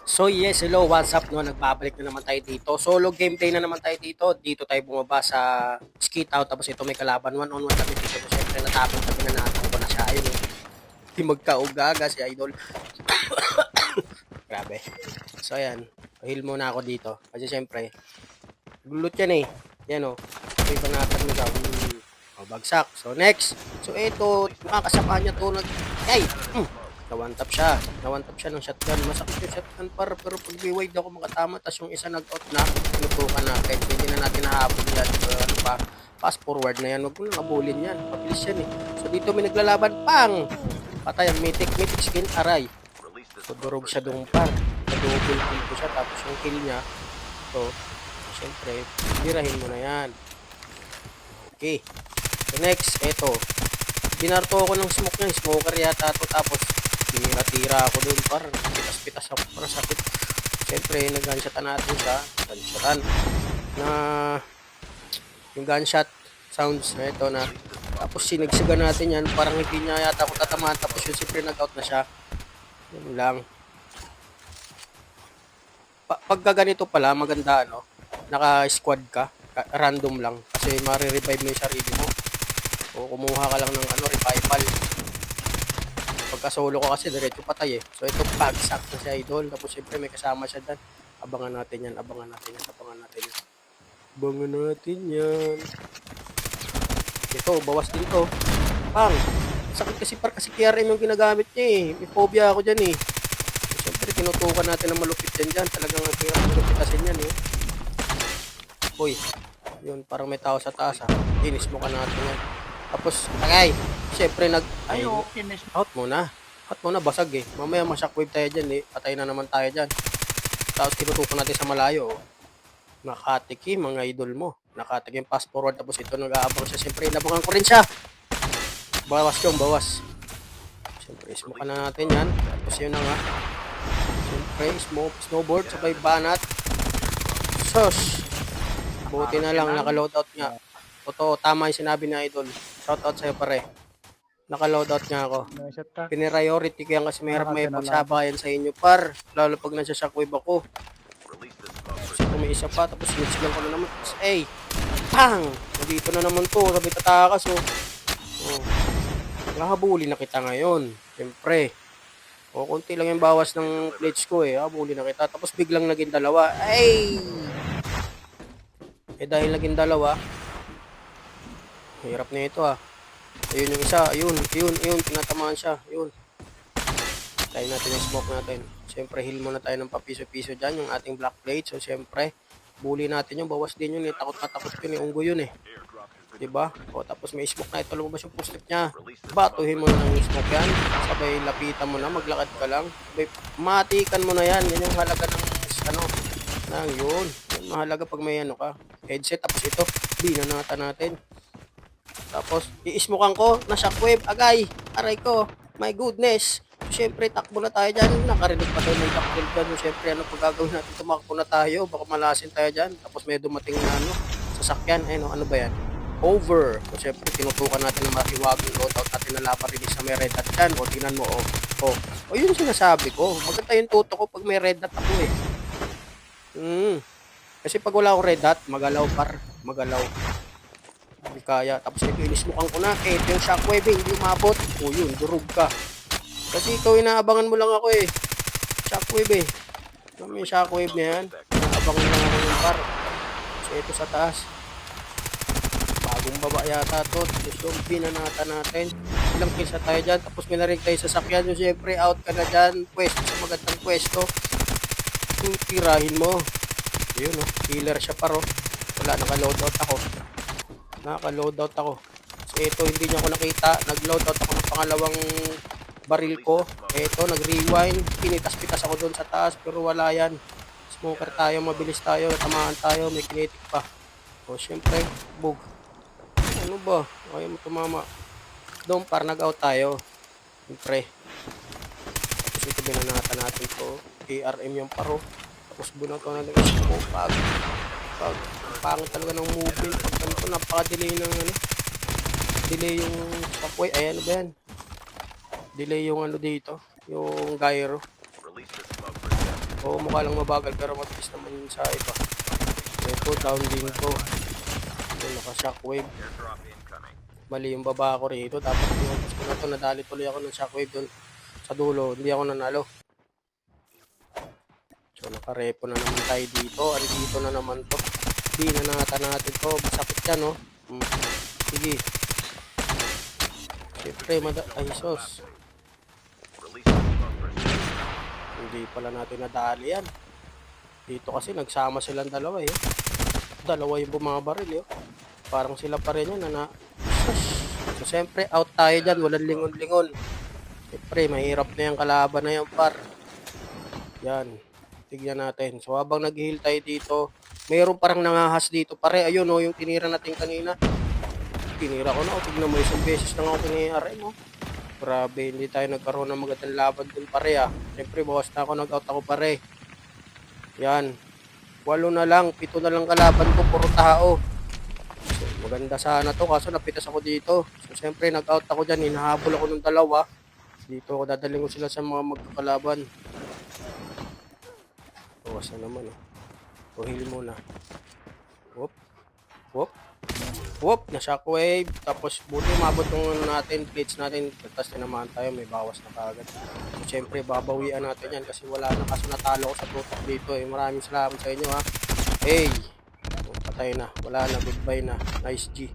So yes, hello, what's up no? Nagbabalik na naman tayo dito. Solo gameplay na naman tayo dito. Dito tayo bumaba sa skit out. Tapos ito may kalaban. 1-on-1 kami dito. So, syempre natapos kami na natin ko na siya. Ayun eh. Di magkaugaga si Idol. Grabe. So ayan. Heal muna ako dito. Kasi syempre, gulut yan eh. Yan o. Ito yung banatan mo daw. Bagsak. So next. So ito, makakasapa niya to. Ay! Na-one-tap siya. Na-one-tap siya ng shotgun. Masakit yung shotgun pero pag wide ako makatama, tas yung isa nag-out na, pinutukan natin. So, hindi na natin nahabol yan. So, ano pa, fast forward na yan. Huwag mo lang abulin yan. Mabilis yan eh. So, dito may naglalaban. Pang! Patay ang mythic skin. Aray. So, durog siya dung par. Double kill ko siya. Tapos yung kill niya. So, syempre, birahin mo na yan. Okay. So, next, eto. Binarto ako ng smoke niya. Smoker yata to. Tapos, tira-tira ako dun par. Pitas-pitas ako para sakit. Siyempre, nag-gunshotan natin siya. Gunshotan. Na yung gunshot sounds na ito na. Tapos sinagsiga natin yan. Parang hindi niya yata ako tatamaan. Tapos yun, siyempre nag-out na siya. Yun lang. Pagka ganito pala, maganda ano. Naka-squad ka. Random lang. Kasi marirevive mo yung sarili mo. O kumuha ka lang ng ano, revival. Pagka solo ko kasi diretso patay eh. So ito bagsak na si Idol. Tapos syempre may kasama siya dyan. Abangan natin yan. Abangan natin yan. Ito, bawas din to. Pang! Sakit kasi par kasi KRM yung ginagamit niya eh. May phobia ako dyan eh. So, syempre tinutukan natin ng malupit dyan. Talagang hirap malupitasin yan eh. Uy. Yun, parang may tao sa taas ha. Inis mo ka natin yan. Tapos, tagay. Siyempre, out muna. Out muna, basag eh. Mamaya ma-shockwave tayo dyan eh. Patay na naman tayo dyan. Tapos, tinutukan natin sa malayo. Oh. Nakatiki, mga idol mo. Nakatiki yung fast forward. Tapos, ito nag-aabang siya. Siyempre, inabangan ko rin siya. Bawas yung, bawas. Siyempre, smoke na natin yan. Tapos, yun na nga. Siyempre, snowboard, sabay banat. Sus! Buti na lang, naka-loadout nga. Totoo, tama yung sinabi na Idol. Shoutout sa'yo pare. Naka-loadout nga ako. Pinipriority ko yan kasi mahirap may pagsabayan sa inyo par. Lalo pag nasa-shockwave ako. So may isa pa, tapos switch lang ko na naman. Tapos, pang! Dito na naman to, sabi tatakas oh. Nakabuli na kita ngayon. Siyempre. Konti lang yung bawas ng plates ko eh. Habuli na kita. Tapos biglang naging dalawa. Dahil naging dalawa, hirap na ito ah. Ayun yung isa, ayun, tinatamaan siya, ayun. Tayo natin yung smoke natin. Siyempre, heal muna tayo ng papiso-piso dyan, yung ating black plate. So, siyempre, bully natin yung bawas din yun eh. Takot yun eh, unggo yun eh. Diba? O, tapos may smoke na ito, lumabas yung puslip niya. Batuhin mo na ng smoke yan. Sabay, lapitan mo na, maglakad ka lang. Sabay, matikan mo na yan. Yan yung halaga ng, yun. Yan mahalaga pag may ano ka. Headset, tapos ito, binanata natin. Tapos, iismukan ko na shockwave. Agay! Aray ko! My goodness! Siyempre, takbo na tayo dyan. Nakarinig pa tayo ng takbo dyan. Siyempre, ano pag gagawin natin? Tumakbo na tayo. Baka malasin tayo dyan. Tapos may dumating na sasakyan. Ano ba yan? Over. So, siyempre, tinutukan natin ng mahiwagong loadout natin na laban rin sa may red dot dyan. O, tinan mo, o, yun sinasabi ko. Maganda yung tuto ko pag may red dot ako eh. Kasi pag wala akong red dot, magalaw par. Magalaw. Hindi kaya. Tapos ito, inismukan ko na. Ito yung shockwave, hindi umabot. O yun, durog ka. Kasi ikaw, inaabangan mo lang ako eh. Shockwave eh. Ano yung shockwave na yan? Inaabangan lang ako ng par. So ito sa taas. Bagong baba yata to. So binanata natin. Ilang kills na tayo dyan. Tapos may narig tayo sa sakyan. So syempre, out ka na dyan. Pwesto sa magandang pwesto. Tirahin mo. Yun o. Killer siya paro. Wala, naka-loadout ako. So ito, hindi niya ako nakita. Nag-loadout ako ng pangalawang baril ko. Ito, nag-rewind. Pinitas-pitas ako doon sa taas. Pero wala yan. Smoker tayo, mabilis tayo. Tamaan tayo, may kinetic pa. O, syempre, bug. Ano ba? Ayaw mo tumama. Doon, par nag-out tayo. Syempre. Tapos ito, binanata natin to. KRM yung paro. Tapos bunato na lang yung smoke. Pangit talaga ng movement. Pag ganito, napaka-delay ng delay yung shockwave. Ay, ano ba yan? Delay yung dito. Yung gyro. Oo, mukha lang mabagal pero mabilis naman yun sa iba. Ito, down din ko. Ito, naka-shockwave. Mali yung baba ko rito. Dapat yung ko na to, nadali tuloy ako ng shockwave doon sa dulo. Hindi ako nanalo. So, naka-repo na naman tayo dito. Andito na naman to. Hindi na natin to. Masakit yan, no? Sige. Siyempre, ay, sos. Hindi pala natin nadali yan. Dito kasi nagsama silang dalawa eh. Dalawa yung bumabaril eh. Parang sila pa rin yan na So siyempre out tayo dyan. Walang lingon-lingon. Siyempre mahirap na yung kalaban na yan par. Yan. Tignan natin. So habang nag-heal tayo dito, mayroon parang nangahas dito pare. Ayun yung tinira natin kanina. Tinira ko na. Tignan mo isang beses lang ako tinira mo. Grabe, hindi tayo nagkaroon ng magandang laban dun pare ah. Siyempre bawas na ako, nag-out ako pare. Yan. 8 na lang, 7 na lang kalaban ko, puro tao. So, maganda sana to, kaso napitas ako dito. So siyempre nag-out ako dyan, hinahabol ako ng dalawa. Dito ako dadaling ko sila sa mga magkakalaban. Bawas na naman oh. O heal muna. Whoop. Whoop. Whoop, na shockwave. Tapos buti umabot yung natin, plates natin. Tapos tinamaan tayo, may bawas na kagad. So, siyempre, babawian natin yan kasi wala na. Kaso natalo ko sa tutok dito eh. Maraming salamat sa inyo ha. Hey! So, patay na. Wala na. Goodbye na. Nice G.